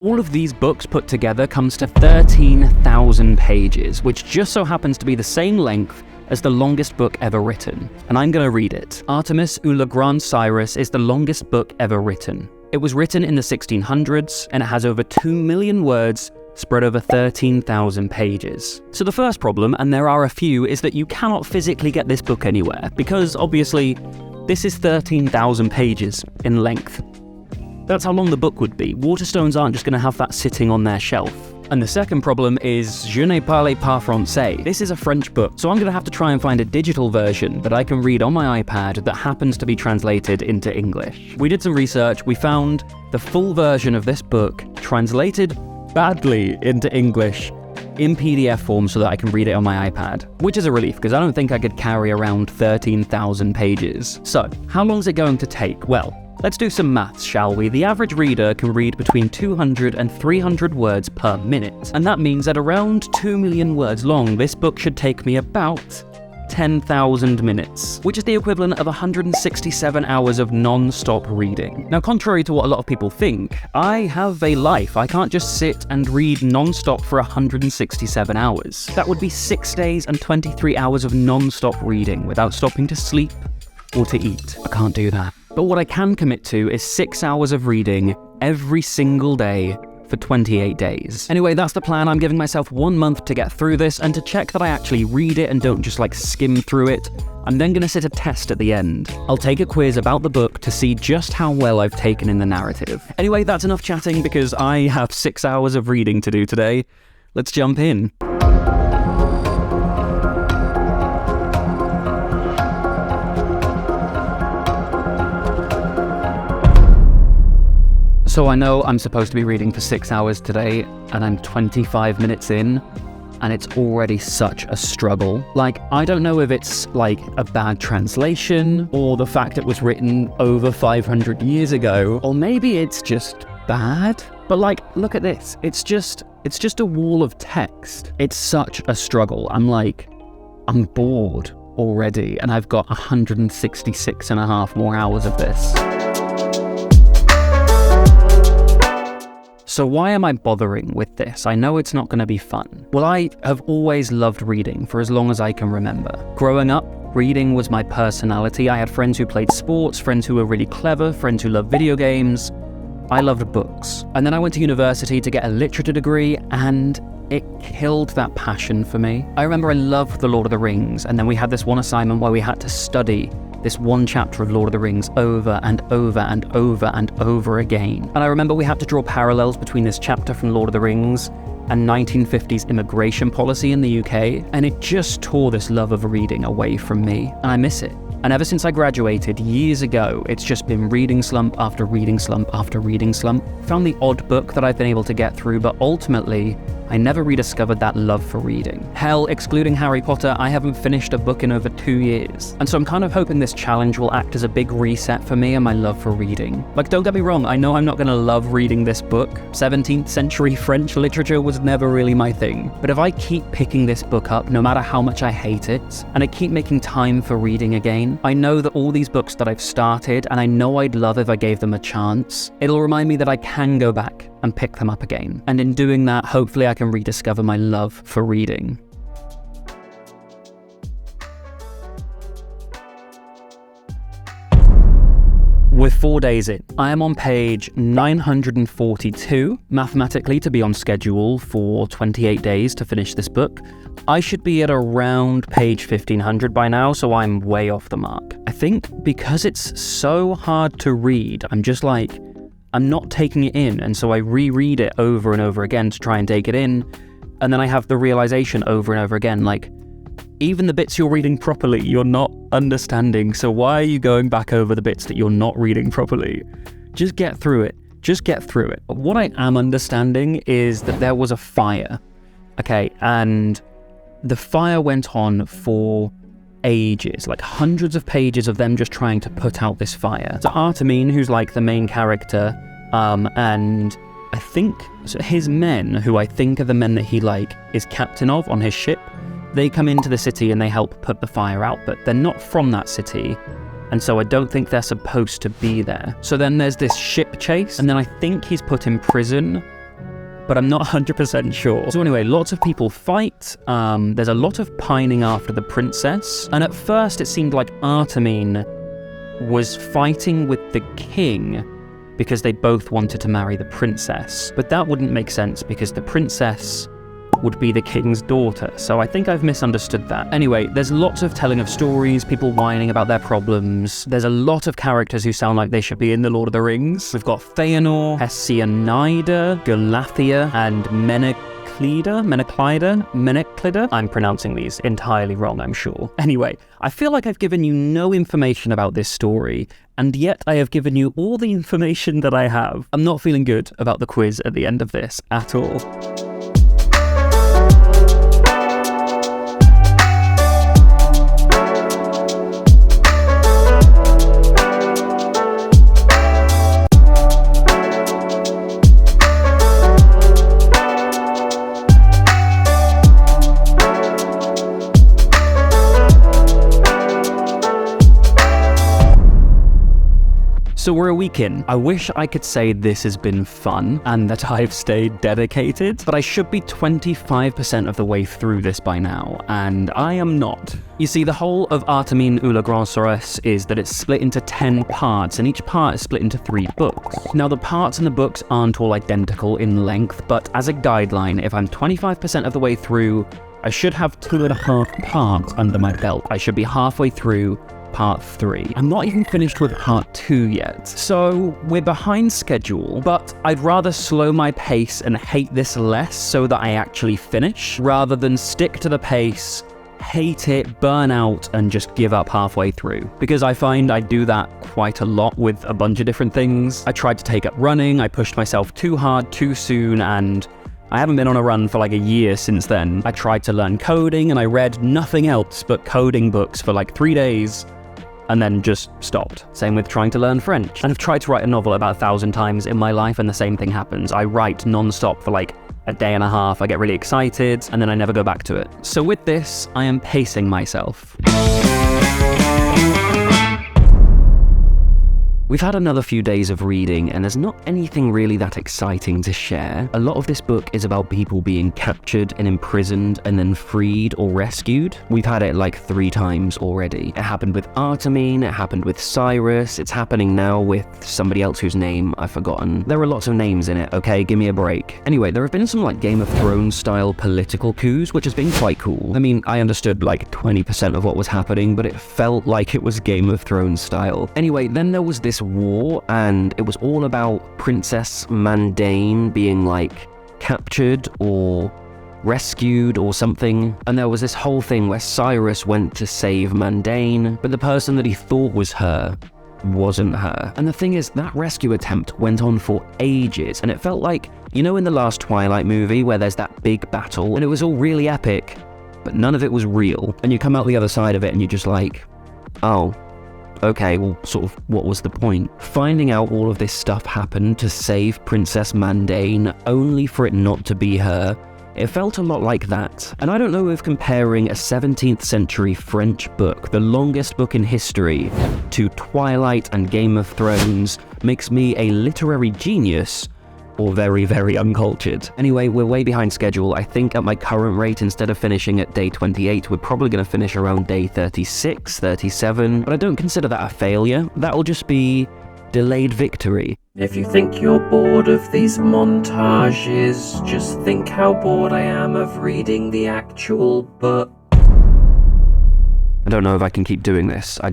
All of these books put together comes to 13,000 pages, which just so happens to be the same length as the longest book ever written. And I'm gonna read it. Artemene ou le Grand Cyrus is the longest book ever written. It was written in the 1600s, and it has over 2 million words spread over 13,000 pages. So the first problem, and there are a few, is that you cannot physically get this book anywhere, because obviously this is 13,000 pages in length. That's how long the book would be. Waterstones aren't just going to have that sitting on their shelf. And the second problem is Je ne parle pas français. This is a French book, so I'm going to have to try and find a digital version that I can read on my iPad that happens to be translated into English. We did some research, we found the full version of this book translated badly into English in PDF form so that I can read it on my iPad, which is a relief because I don't think I could carry around 13,000 pages. So, how long is it going to take? Well, let's do some maths, shall we? The average reader can read between 200 and 300 words per minute, and that means at around 2 million words long, this book should take me about 10,000 minutes, which is the equivalent of 167 hours of non-stop reading. Now, contrary to what a lot of people think, I have a life. I can't just sit and read non-stop for 167 hours. That would be 6 days and 23 hours of non-stop reading without stopping to sleep or to eat. I can't do that. But what I can commit to is 6 hours of reading every single day for 28 days. Anyway, that's the plan. I'm giving myself 1 month to get through this and to check that I actually read it and don't just skim through it. I'm then going to sit a test at the end. I'll take a quiz about the book to see just how well I've taken in the narrative. Anyway, that's enough chatting because I have 6 hours of reading to do today. Let's jump in. So I know I'm supposed to be reading for 6 hours today, and I'm 25 minutes in, and it's already such a struggle. I don't know if it's a bad translation, or the fact it was written over 500 years ago, or maybe it's just bad. But look at this. It's just a wall of text. It's such a struggle. I'm bored already, and I've got 166 and a half more hours of this. So why am I bothering with this? I know it's not going to be fun. Well, I have always loved reading for as long as I can remember. Growing up, reading was my personality. I had friends who played sports, friends who were really clever, friends who loved video games. I loved books. And then I went to university to get a literature degree, and it killed that passion for me. I remember I loved The Lord of the Rings, and then we had this one assignment where we had to study this one chapter of Lord of the Rings over and over and over and over again. And I remember we had to draw parallels between this chapter from Lord of the Rings and 1950s immigration policy in the UK, and it just tore this love of reading away from me, and I miss it. And ever since I graduated years ago, it's just been reading slump after reading slump after reading slump. Found the odd book that I've been able to get through, but ultimately, I never rediscovered that love for reading. Hell, excluding Harry Potter, I haven't finished a book in over 2 years. And so I'm kind of hoping this challenge will act as a big reset for me and my love for reading. Don't get me wrong, I know I'm not gonna love reading this book. 17th century French literature was never really my thing. But if I keep picking this book up, no matter how much I hate it, and I keep making time for reading again, I know that all these books that I've started, and I know I'd love if I gave them a chance, it'll remind me that I can go back and pick them up again. And in doing that, hopefully I can rediscover my love for reading. We're 4 days in. I am on page 942, mathematically to be on schedule for 28 days to finish this book. I should be at around page 1500 by now, so I'm way off the mark. I think because it's so hard to read, I'm not taking it in, and so I reread it over and over again to try and take it in, and then I have the realization over and over again, even the bits you're reading properly, you're not understanding, so why are you going back over the bits that you're not reading properly? Just get through it. Just get through it. What I am understanding is that there was a fire, okay, and the fire went on for ages, hundreds of pages of them just trying to put out this fire. So Artemene, who's the main character, and I think his men, who I think are the men that he is captain of on his ship, they come into the city and they help put the fire out, but they're not from that city, and so I don't think they're supposed to be there. So then there's this ship chase, and then I think he's put in prison but I'm not 100% sure. So anyway, lots of people fight. There's a lot of pining after the princess. And at first it seemed like Artemene was fighting with the king because they both wanted to marry the princess. But that wouldn't make sense because the princess would be the king's daughter, so I think I've misunderstood that. Anyway, there's lots of telling of stories, people whining about their problems. There's a lot of characters who sound like they should be in The Lord of the Rings. We've got Feanor, Hesianida, Galathea, and Meneclida. I'm pronouncing these entirely wrong, I'm sure. Anyway, I feel like I've given you no information about this story, and yet I have given you all the information that I have. I'm not feeling good about the quiz at the end of this at all. So we're a week in. I wish I could say this has been fun and that I've stayed dedicated, but I should be 25% of the way through this by now, and I am not. You see, the whole of Artemene ou le Grand Cyrus is that it's split into 10 parts, and each part is split into 3 books. Now, the parts in the books aren't all identical in length, but as a guideline, if I'm 25% of the way through, I should have 2.5 parts under my belt. I should be halfway through part 3. I'm not even finished with part 2 yet. So we're behind schedule, but I'd rather slow my pace and hate this less so that I actually finish, rather than stick to the pace, hate it, burn out, and just give up halfway through. Because I find I do that quite a lot with a bunch of different things. I tried to take up running, I pushed myself too hard, too soon, and I haven't been on a run for like a year since then. I tried to learn coding, and I read nothing else but coding books for like 3 days, and then just stopped. Same with trying to learn French. And I've tried to write a novel about 1,000 times in my life, and the same thing happens. I write non-stop for like a day and a half, I get really excited, and then I never go back to it. So with this, I am pacing myself. We've had another few days of reading, and there's not anything really that exciting to share. A lot of this book is about people being captured and imprisoned and then freed or rescued. We've had it like 3 times already. It happened with Artemene, it happened with Cyrus, it's happening now with somebody else whose name I've forgotten. There are lots of names in it, okay? Give me a break. Anyway, there have been some like Game of Thrones style political coups, which has been quite cool. I mean, I understood like 20% of what was happening, but it felt like it was Game of Thrones style. Anyway, then there was this war, and it was all about Princess Mandane being like captured or rescued or something. And there was this whole thing where Cyrus went to save Mandane, but the person that he thought was her wasn't her. And the thing is, that rescue attempt went on for ages, and it felt like, you know, in the last Twilight movie where there's that big battle and it was all really epic, but none of it was real, and you come out the other side of it and you're just like, oh, okay, well, sort of, what was the point? Finding out all of this stuff happened to save Princess Mandane, only for it not to be her, it felt a lot like that. And I don't know if comparing a 17th century French book, the longest book in history, to Twilight and Game of Thrones makes me a literary genius, or very, very uncultured. Anyway, we're way behind schedule. I think at my current rate, instead of finishing at day 28, we're probably going to finish around day 36, 37, but I don't consider that a failure. That'll just be delayed victory. If you think you're bored of these montages, just think how bored I am of reading the actual book. I don't know if I can keep doing this. I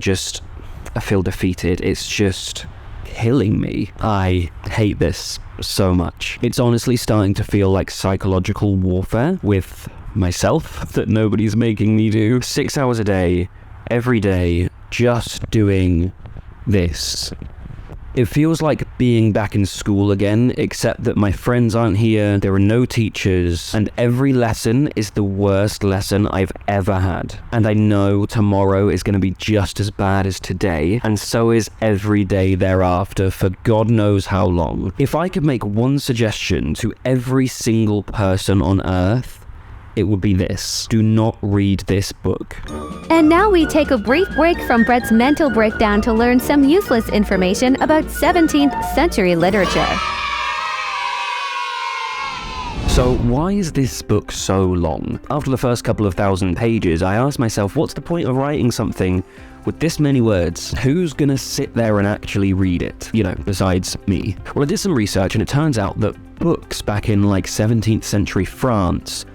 feel defeated. It's just killing me. I hate this so much. It's honestly starting to feel like psychological warfare with myself that nobody's making me do. 6 hours a day, every day, just doing this. It feels like being back in school again, except that my friends aren't here, there are no teachers, and every lesson is the worst lesson I've ever had. And I know tomorrow is going to be just as bad as today, and so is every day thereafter for God knows how long. If I could make one suggestion to every single person on Earth, it would be this: do not read this book. And now we take a brief break from Brett's mental breakdown to learn some useless information about 17th century literature. So why is this book so long? After the first couple of thousand pages, I asked myself, what's the point of writing something with this many words? Who's gonna sit there and actually read it? You know, besides me. Well, I did some research and it turns out that books back in like 17th century France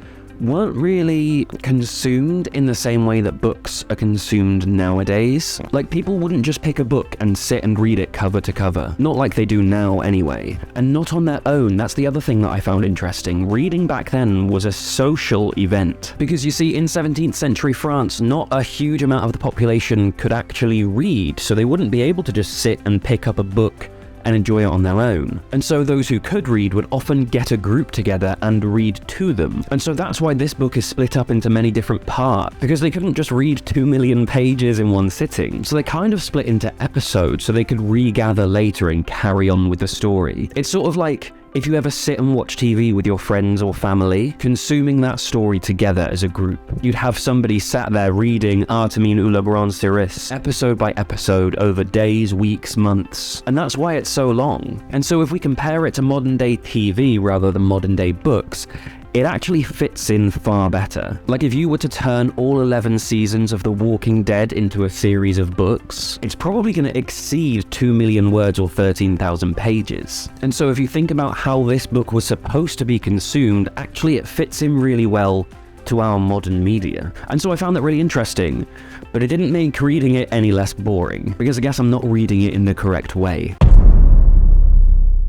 weren't really consumed in the same way that books are consumed nowadays. Like, people wouldn't just pick a book and sit and read it cover to cover. Not like they do now anyway. And not on their own. That's the other thing that I found interesting. Reading back then was a social event. Because you see, in 17th century France, not a huge amount of the population could actually read, so they wouldn't be able to just sit and pick up a book and enjoy it on their own. And so those who could read would often get a group together and read to them. And so that's why this book is split up into many different parts, because they couldn't just read 2 million pages in one sitting. So they kind of split into episodes so they could regather later and carry on with the story. It's sort of like if you ever sit and watch TV with your friends or family, consuming that story together as a group. You'd have somebody sat there reading Artemene ou le Grand Cyrus, episode by episode, over days, weeks, months. And that's why it's so long. And so if we compare it to modern day TV rather than modern day books, it actually fits in far better. Like, if you were to turn all 11 seasons of The Walking Dead into a series of books, it's probably going to exceed 2 million words or 13,000 pages. And so if you think about how this book was supposed to be consumed, actually it fits in really well to our modern media. And so I found that really interesting, but it didn't make reading it any less boring, because I guess I'm not reading it in the correct way.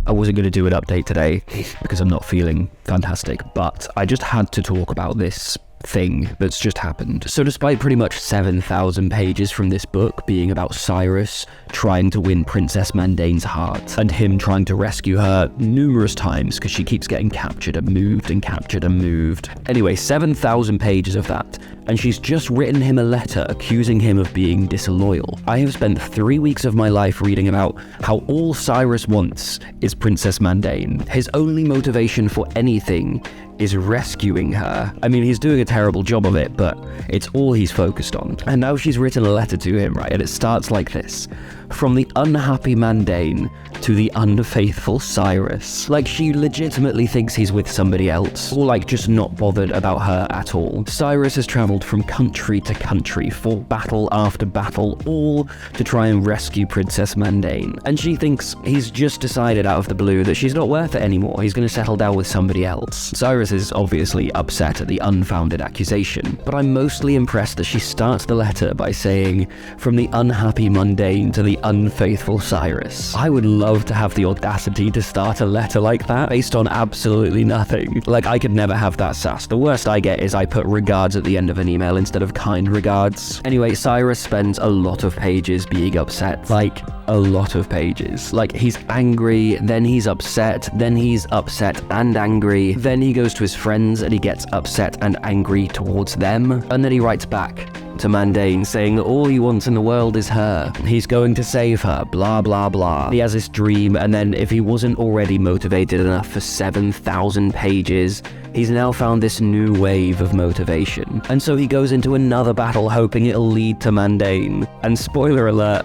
I wasn't going to do an update today because I'm not feeling fantastic, but I just had to talk about this thing that's just happened. So despite pretty much 7,000 pages from this book being about Cyrus trying to win Princess Mandane's heart, and him trying to rescue her numerous times because she keeps getting captured and moved and captured and moved. Anyway, 7,000 pages of that, and she's just written him a letter accusing him of being disloyal. I have spent 3 weeks of my life reading about how all Cyrus wants is Princess Mandane. His only motivation for anything is rescuing her. I mean, he's doing a terrible job of it, but it's all he's focused on. And now she's written a letter to him, right? And it starts like this. From the unhappy Mandane to the unfaithful Cyrus. Like, she legitimately thinks he's with somebody else, or like just not bothered about her at all. Cyrus has traveled from country to country, fought battle after battle, all to try and rescue Princess Mandane. And she thinks he's just decided out of the blue that she's not worth it anymore. He's going to settle down with somebody else. Cyrus is obviously upset at the unfounded accusation, but I'm mostly impressed that she starts the letter by saying, from the unhappy Mandane to the unfaithful Cyrus. I would love to have the audacity to start a letter like that based on absolutely nothing. Like, I could never have that sass. The worst I get is I put regards at the end of an email instead of kind regards. Anyway, Cyrus spends a lot of pages being upset. Like, a lot of pages. Like, he's angry, then he's upset and angry, then he goes to his friends and he gets upset and angry towards them, and then he writes back to Mandane saying that all he wants in the world is her. He's going to save her, blah blah blah. He has this dream, and then if he wasn't already motivated enough for 7,000 pages, he's now found this new wave of motivation. And so he goes into another battle hoping it'll lead to Mandane. And spoiler alert,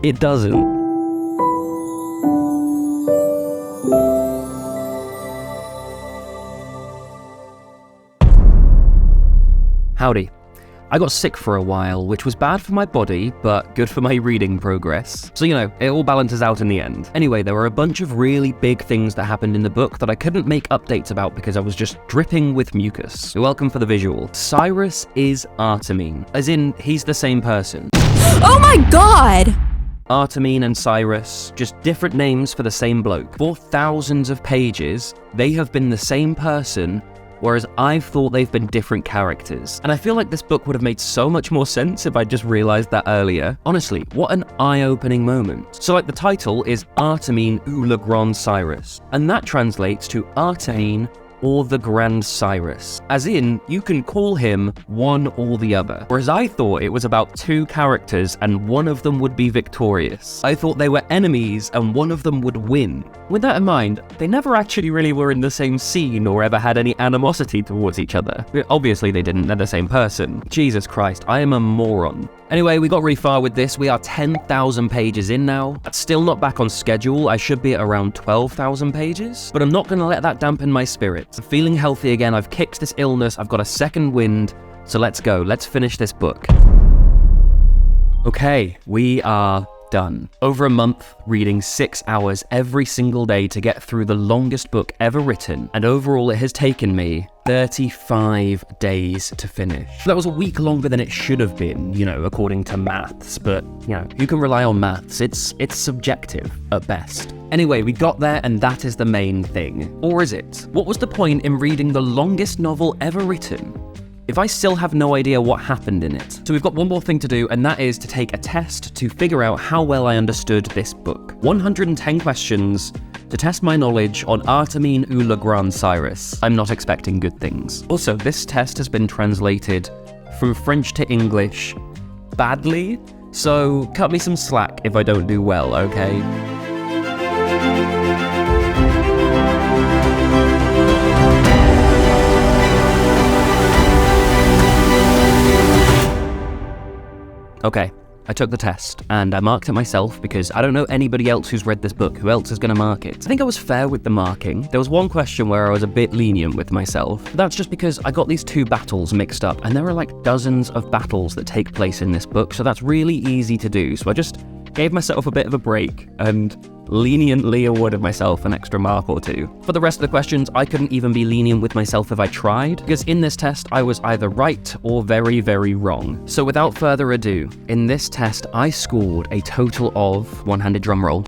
it doesn't. Howdy. I got sick for a while, which was bad for my body, but good for my reading progress. So, you know, it all balances out in the end. Anyway, there were a bunch of really big things that happened in the book that I couldn't make updates about because I was just dripping with mucus. You're welcome for the visual. Cyrus is Artemene, as in, he's the same person. Oh my god! Artemene and Cyrus, just different names for the same bloke. For thousands of pages, they have been the same person, whereas I've thought they've been different characters. And I feel like this book would have made so much more sense if I just realized that earlier. Honestly, what an eye-opening moment. So like, the title is Artemene ou le Grand Cyrus, and that translates to Artemene or the Grand Cyrus. As in, you can call him one or the other. Whereas I thought it was about two characters and one of them would be victorious. I thought they were enemies and one of them would win. With that in mind, they never actually really were in the same scene or ever had any animosity towards each other. Obviously they didn't, they're the same person. Jesus Christ, I am a moron. Anyway, we got really far with this. We are 10,000 pages in now. That's still not back on schedule. I should be at around 12,000 pages, but I'm not gonna let that dampen my spirit. I'm feeling healthy again, I've kicked this illness, I've got a second wind, so let's go, let's finish this book. Okay, we are done. Over a month, reading 6 hours every single day to get through the longest book ever written, and overall it has taken me 35 days to finish. That was a week longer than it should have been, you know, according to maths, but, you know, you can rely on maths, it's subjective at best. Anyway, we got there and that is the main thing. Or is it? What was the point in reading the longest novel ever written if I still have no idea what happened in it? So we've got one more thing to do, and that is to take a test to figure out how well I understood this book. 110 questions to test my knowledge on Artemene ou le Grand Cyrus. I'm not expecting good things. Also, this test has been translated from French to English badly, so cut me some slack if I don't do well, okay? Okay, I took the test, and I marked it myself because I don't know anybody else who's read this book. Who else is going to mark it? I think I was fair with the marking. There was one question where I was a bit lenient with myself. But that's just because I got these two battles mixed up, and there are like dozens of battles that take place in this book, so that's really easy to do. So I just gave myself a bit of a break and leniently awarded myself an extra mark or two. For the rest of the questions, I couldn't even be lenient with myself if I tried, because in this test, I was either right or very, very wrong. So without further ado, in this test, I scored a total of, one-handed drum roll.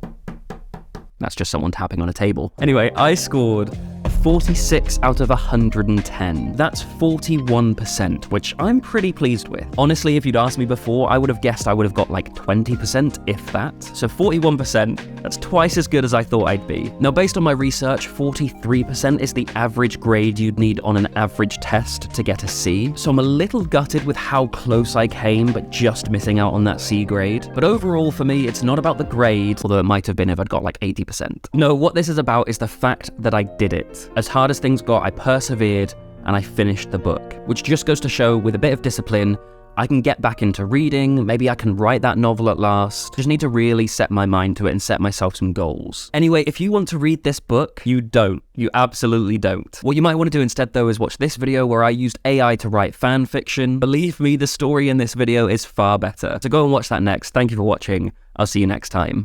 That's just someone tapping on a table. Anyway, I scored 46 out of 110. That's 41%, which I'm pretty pleased with. Honestly, if you'd asked me before, I would have guessed I would have got like 20%, if that. So 41%, that's twice as good as I thought I'd be. Now, based on my research, 43% is the average grade you'd need on an average test to get a C. So I'm a little gutted with how close I came, but just missing out on that C grade. But overall, for me, it's not about the grade, although it might have been if I'd got like 80%. No, what this is about is the fact that I did it. As hard as things got, I persevered and I finished the book, which just goes to show with a bit of discipline, I can get back into reading, maybe I can write that novel at last. Just need to really set my mind to it and set myself some goals. Anyway, if you want to read this book, you don't. You absolutely don't. What you might want to do instead though is watch this video where I used AI to write fan fiction. Believe me, the story in this video is far better. So go and watch that next. Thank you for watching. I'll see you next time.